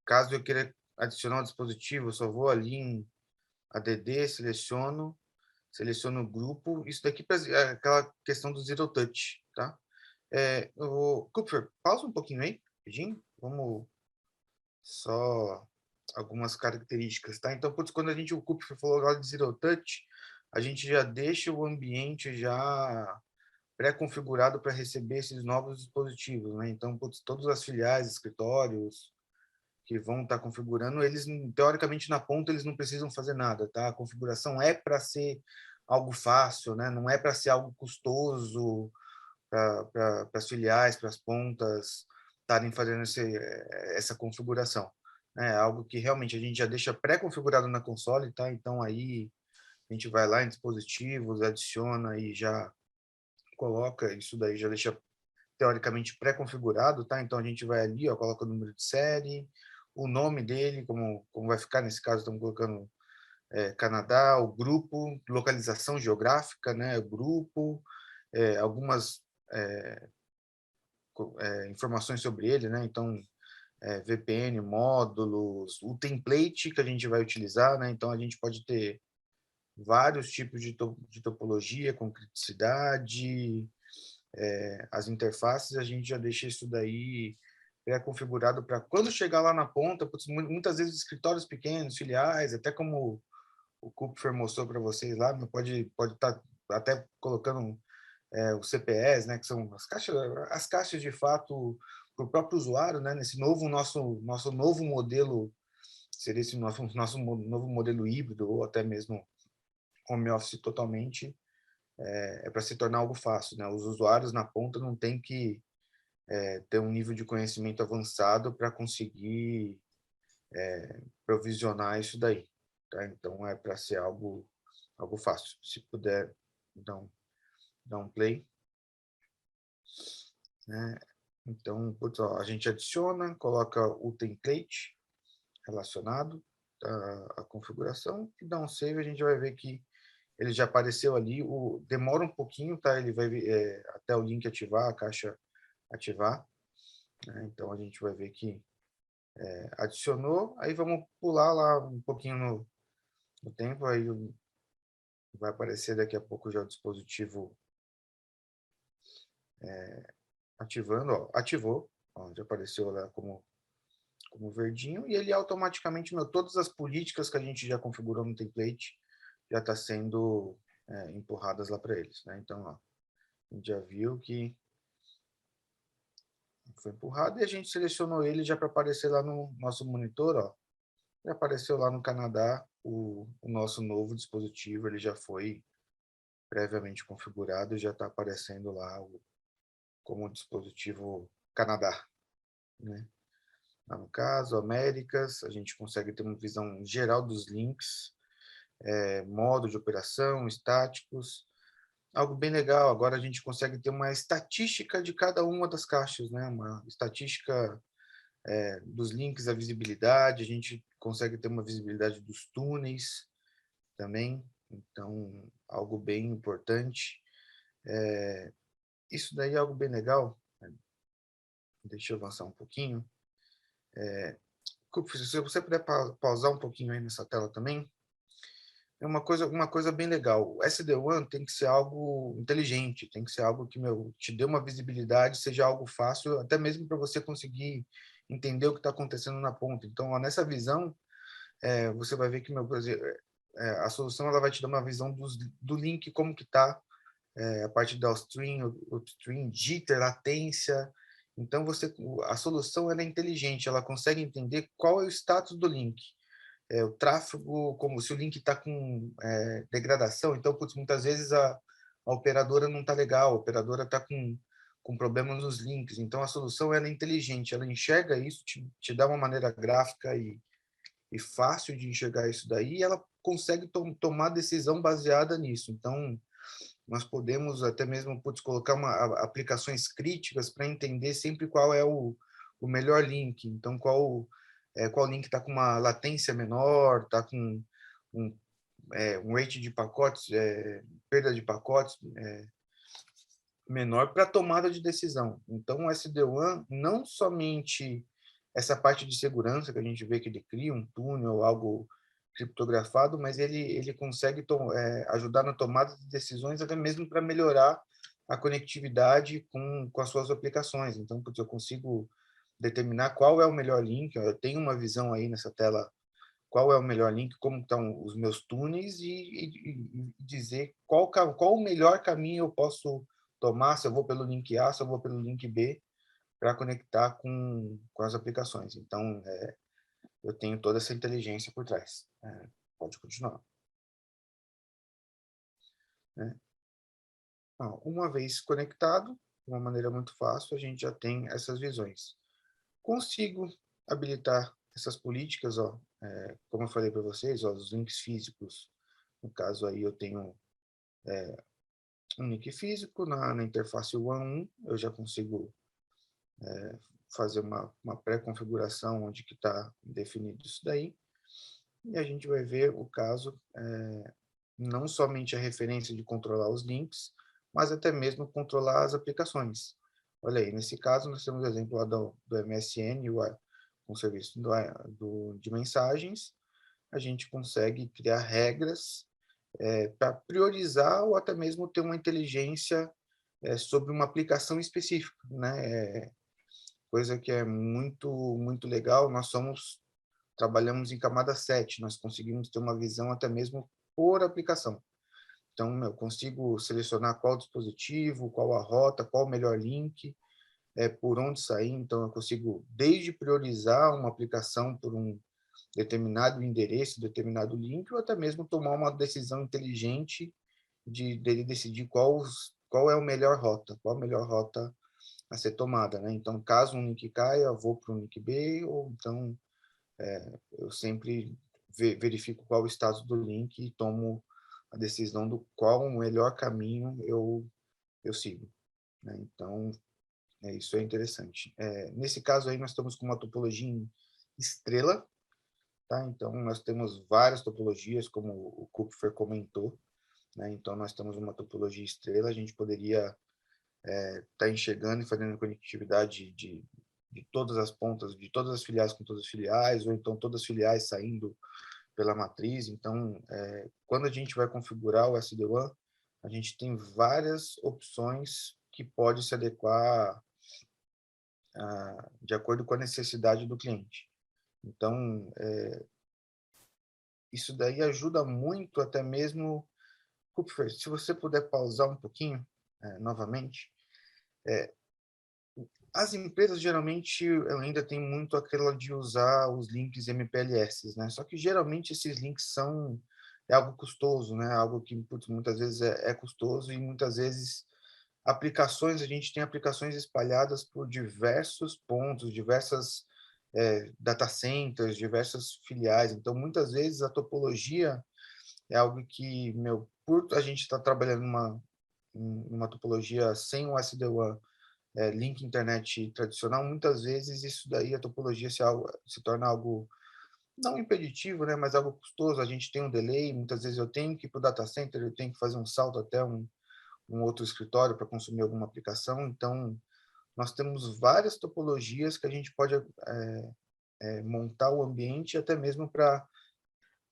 Caso eu queira adicionar um dispositivo, eu só vou ali em ADD, seleciono o grupo. Isso daqui é aquela questão do zero touch, tá? Cooper, pausa um pouquinho aí, rapidinho. Vamos só algumas características, tá? Então, putz, quando o Cooper falou agora de zero touch, a gente já deixa o ambiente já pré-configurado para receber esses novos dispositivos, né? Então, putz, todas as filiais, escritórios que vão estar configurando, eles, teoricamente, na ponta, eles não precisam fazer nada, tá? A configuração é para ser algo fácil, né? Não é para ser algo custoso para as filiais, para as pontas estarem fazendo essa configuração. É algo que realmente a gente já deixa pré-configurado na console, tá? Então aí a gente vai lá em dispositivos, adiciona e já coloca isso daí, já deixa teoricamente pré-configurado, tá? Então a gente vai ali, ó, coloca o número de série, o nome dele, como vai ficar nesse caso, estamos colocando Canadá, o grupo, localização geográfica, né? O grupo, algumas informações sobre ele, né? Então, VPN, módulos, o template que a gente vai utilizar, né? Então, a gente pode ter vários tipos de topologia, com criticidade, as interfaces, a gente já deixa isso daí pré-configurado para quando chegar lá na ponta, muitas vezes escritórios pequenos, filiais, até como o Kupfer mostrou para vocês lá, pode estar até colocando os CPEs, né, que são as caixas de fato para o próprio usuário, né, nesse nosso novo modelo, seria esse nosso novo modelo híbrido ou até mesmo home office totalmente, para se tornar algo fácil, né? Os usuários na ponta não tem que ter um nível de conhecimento avançado para conseguir provisionar isso daí, tá? Então é para ser algo fácil. Se puder dar um play, né? Então, putz, ó, a gente adiciona, coloca o template relacionado à configuração e dá um save, a gente vai ver que ele já apareceu ali, demora um pouquinho, tá? Ele vai até o link ativar, a caixa ativar, né? Então a gente vai ver que adicionou, aí vamos pular lá um pouquinho no tempo, aí vai aparecer daqui a pouco já o dispositivo ativando, ó, ativou, ó, já apareceu lá como verdinho, e ele automaticamente, todas as políticas que a gente já configurou no template já está sendo empurradas lá para eles, né? Então, ó, a gente já viu que foi empurrado e a gente selecionou ele já para aparecer lá no nosso monitor, ó. Já apareceu lá no Canadá o nosso novo dispositivo, ele já foi previamente configurado e já está aparecendo lá como dispositivo Canadá, né? No caso, Américas, a gente consegue ter uma visão geral dos links, modo de operação, estáticos, algo bem legal. Agora a gente consegue ter uma estatística de cada uma das caixas, né? Uma estatística dos links, a visibilidade, a gente consegue ter uma visibilidade dos túneis também, então algo bem importante. Isso daí é algo bem legal. Deixa eu avançar um pouquinho. Se você puder pausar um pouquinho aí nessa tela também, é uma coisa bem legal. O SD-WAN tem que ser algo inteligente, tem que ser algo que te dê uma visibilidade, seja algo fácil, até mesmo para você conseguir entender o que está acontecendo na ponta. Então, ó, nessa visão, você vai ver que, por exemplo, a solução ela vai te dar uma visão do link, como que está, a parte da upstream, jitter, latência. Então, a solução ela é inteligente, ela consegue entender qual é o status do link. O tráfego, como se o link está com degradação, então, putz, muitas vezes a operadora não está legal, a operadora está com problema nos links. Então, a solução ela é inteligente, ela enxerga isso, te dá uma maneira gráfica e fácil de enxergar isso daí, e ela consegue tomar decisão baseada nisso. Então, nós podemos até mesmo colocar aplicações críticas para entender sempre qual é o melhor link. Então, qual link está com uma latência menor, está com um rate de pacotes, perda de pacotes menor para tomada de decisão. Então, o SD-WAN, não somente essa parte de segurança que a gente vê que ele cria um túnel, algo criptografado, mas ele consegue ajudar na tomada de decisões até mesmo para melhorar a conectividade com as suas aplicações. Então, eu consigo determinar qual é o melhor link, eu tenho uma visão aí nessa tela, qual é o melhor link, como estão os meus túneis e dizer qual o melhor caminho eu posso tomar, se eu vou pelo link A, se eu vou pelo link B, para conectar com as aplicações. Então, eu tenho toda essa inteligência por trás. Pode continuar. Né? Uma vez conectado, de uma maneira muito fácil, a gente já tem essas visões. Consigo habilitar essas políticas, como eu falei para vocês, os links físicos. No caso aí, eu tenho um link físico na interface WAN 1, eu já consigo fazer uma pré-configuração onde que está definido isso daí. E a gente vai ver o caso, não somente a referência de controlar os links, mas até mesmo controlar as aplicações. Olha aí, nesse caso, nós temos o exemplo lá do MSN, com o serviço de mensagens. A gente consegue criar regras para priorizar ou até mesmo ter uma inteligência sobre uma aplicação específica, né? Coisa que é muito, muito legal. Trabalhamos em camada 7, nós conseguimos ter uma visão até mesmo por aplicação. Então, eu consigo selecionar qual dispositivo, qual a rota, qual o melhor link, por onde sair. Então, eu consigo desde priorizar uma aplicação por um determinado endereço, determinado link, ou até mesmo tomar uma decisão inteligente dele decidir qual é a melhor rota, qual a melhor rota a ser tomada, né? Então, caso um link caia, eu vou para o link B, ou então eu sempre verifico qual o status do link e tomo a decisão do qual o melhor caminho eu sigo, né? Então, isso é interessante. Nesse caso aí, nós estamos com uma topologia em estrela, tá? Então, nós temos várias topologias, como o Kupfer comentou, né? Então, nós temos uma topologia estrela, a gente poderia estar enxergando e fazendo conectividade de todas as pontas, de todas as filiais com todas as filiais, ou então todas as filiais saindo pela matriz. Então, quando a gente vai configurar o SD-WAN, a gente tem várias opções que pode se adequar de acordo com a necessidade do cliente. Então, isso daí ajuda muito até mesmo. Kupfer, se você puder pausar um pouquinho, novamente. As empresas geralmente ainda têm muito aquela de usar os links MPLS, né? Só que geralmente esses links são algo custoso, né? Algo que muitas vezes é custoso e muitas vezes a gente tem aplicações espalhadas por diversos pontos, diversas data centers, diversas filiais. Então, muitas vezes a topologia é algo que, por a gente estar trabalhando numa topologia sem o SD-WAN, link internet tradicional, muitas vezes isso daí, a topologia se torna algo não impeditivo, né, mas algo custoso. A gente tem um delay, muitas vezes eu tenho que ir para o data center, eu tenho que fazer um salto até um outro escritório para consumir alguma aplicação. Então, nós temos várias topologias que a gente pode montar o ambiente até mesmo para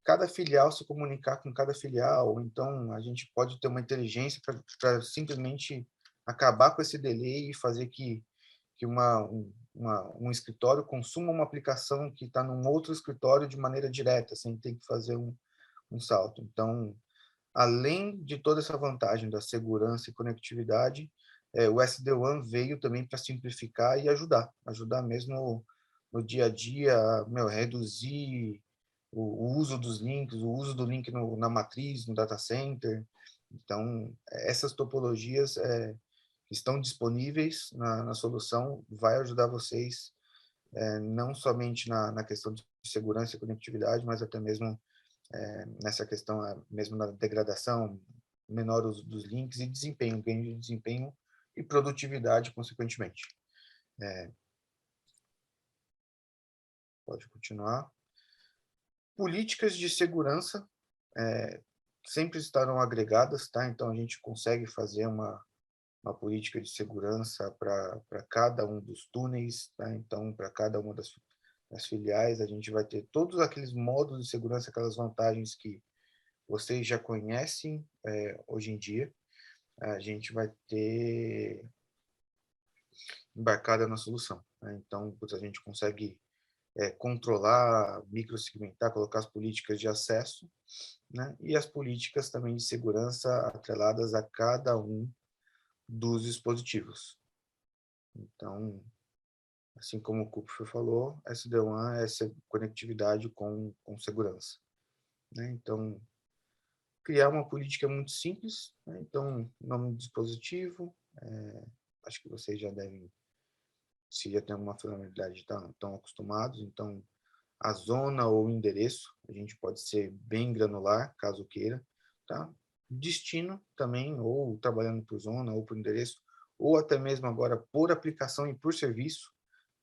cada filial se comunicar com cada filial. Então, a gente pode ter uma inteligência para simplesmente acabar com esse delay e fazer que que um escritório consuma uma aplicação que está num outro escritório de maneira direta, sem ter que fazer um salto. Então, além de toda essa vantagem da segurança e conectividade, o SD-WAN veio também para simplificar e ajudar mesmo no dia a dia, reduzir o uso dos links, o uso do link na matriz, no data center. Então, essas topologias que estão disponíveis na solução vai ajudar vocês não somente na questão de segurança e conectividade, mas até mesmo nessa questão mesmo na degradação, menor uso dos links e desempenho, ganho de desempenho e produtividade, consequentemente. Pode continuar. Políticas de segurança sempre estarão agregadas, tá? Então, a gente consegue fazer uma política de segurança para cada um dos túneis, tá? Então, para cada uma das filiais, a gente vai ter todos aqueles modos de segurança, aquelas vantagens que vocês já conhecem hoje em dia, a gente vai ter embarcada na solução, né? Então, a gente consegue controlar, microsegmentar, colocar as políticas de acesso, né? E as políticas também de segurança atreladas a cada um dos dispositivos. Então, assim como o Kupfer falou, SD-WAN é essa conectividade com segurança, né? Então, criar uma política muito simples, né? Então, nome do dispositivo, acho que vocês já devem, se já tem alguma familiaridade, estão acostumados. Então, a zona ou o endereço, a gente pode ser bem granular, caso queira, tá? Destino também, ou trabalhando por zona ou por endereço, ou até mesmo agora por aplicação e por serviço,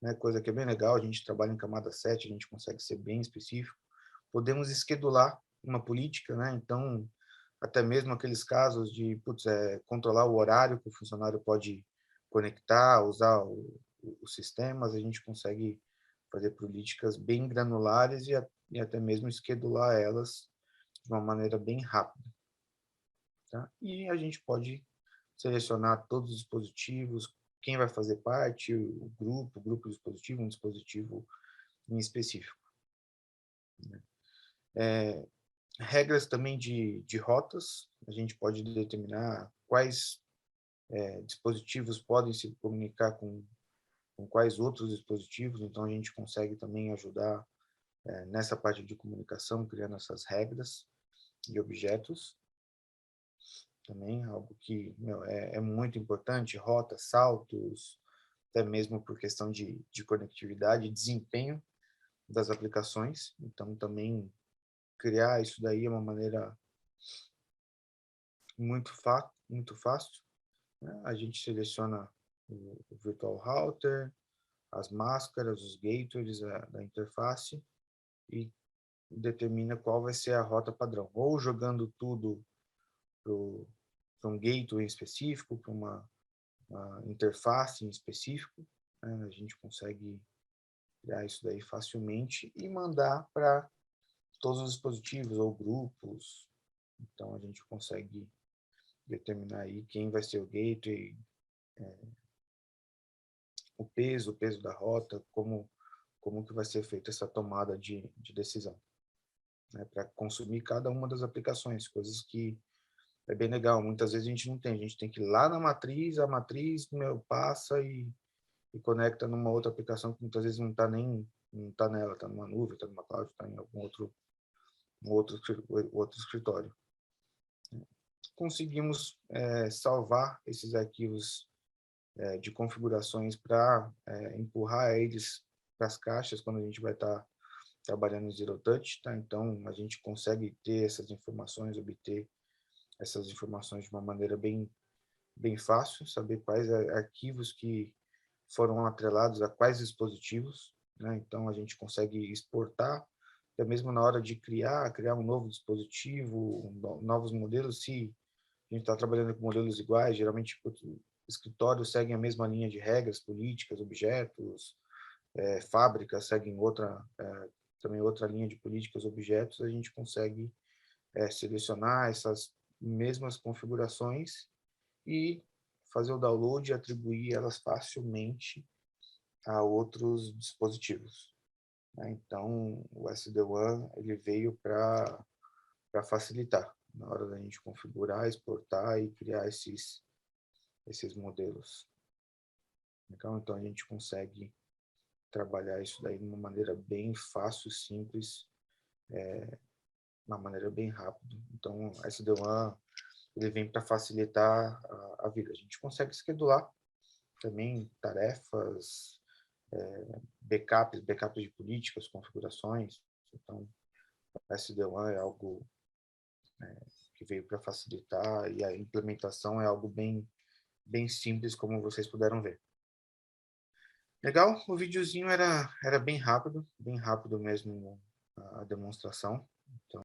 né? Coisa que é bem legal, a gente trabalha em camada 7, a gente consegue ser bem específico. Podemos schedular uma política, né? Então, até mesmo aqueles casos de controlar o horário que o funcionário pode conectar, usar os sistemas, a gente consegue fazer políticas bem granulares e até mesmo schedular elas de uma maneira bem rápida, tá? E a gente pode selecionar todos os dispositivos, quem vai fazer parte, o grupo de dispositivo, um dispositivo em específico, né? Regras também de rotas, a gente pode determinar quais dispositivos podem se comunicar com quais outros dispositivos, então a gente consegue também ajudar nessa parte de comunicação, criando essas regras e objetos. Também algo que é muito importante, rotas, saltos, até mesmo por questão de conectividade e desempenho das aplicações. Então, também criar isso daí é uma maneira muito fácil, né? A gente seleciona o virtual router, as máscaras, os gateways da interface e determina qual vai ser a rota padrão. Ou jogando tudo para um gateway específico, para uma interface em específico, né? A gente consegue criar isso daí facilmente e mandar para todos os dispositivos ou grupos. Então, a gente consegue determinar aí quem vai ser o gateway, o peso da rota, como que vai ser feita essa tomada de decisão, né, para consumir cada uma das aplicações, coisas que é bem legal. Muitas vezes a gente não tem, a gente tem que ir lá na matriz, a matriz passa e conecta numa outra aplicação que muitas vezes não está nela, está numa nuvem, está numa cloud, está em algum outro escritório. Conseguimos salvar esses arquivos de configurações para empurrar eles para as caixas quando a gente vai estar trabalhando em Zero Touch, tá? Então, a gente consegue ter essas informações, obter essas informações de uma maneira bem fácil, saber quais arquivos que foram atrelados a quais dispositivos, né? Então, a gente consegue exportar, até mesmo na hora de criar um novo dispositivo, novos modelos, se a gente está trabalhando com modelos iguais, geralmente escritórios seguem a mesma linha de regras, políticas, objetos, fábricas seguem também outra linha de políticas, objetos, a gente consegue selecionar essas mesmas configurações e fazer o download e atribuir elas facilmente a outros dispositivos, né? Então, o SD-WAN ele veio para facilitar na hora da gente configurar, exportar e criar esses modelos. Então, a gente consegue trabalhar isso daí de uma maneira bem fácil, simples, uma maneira bem rápida. Então, o SD-WAN ele vem para facilitar a vida. A gente consegue schedular também tarefas, backups de políticas, configurações. Então, o SD-WAN é algo que veio para facilitar e a implementação é algo bem simples, como vocês puderam ver. Legal, o videozinho era bem rápido mesmo a demonstração. Então,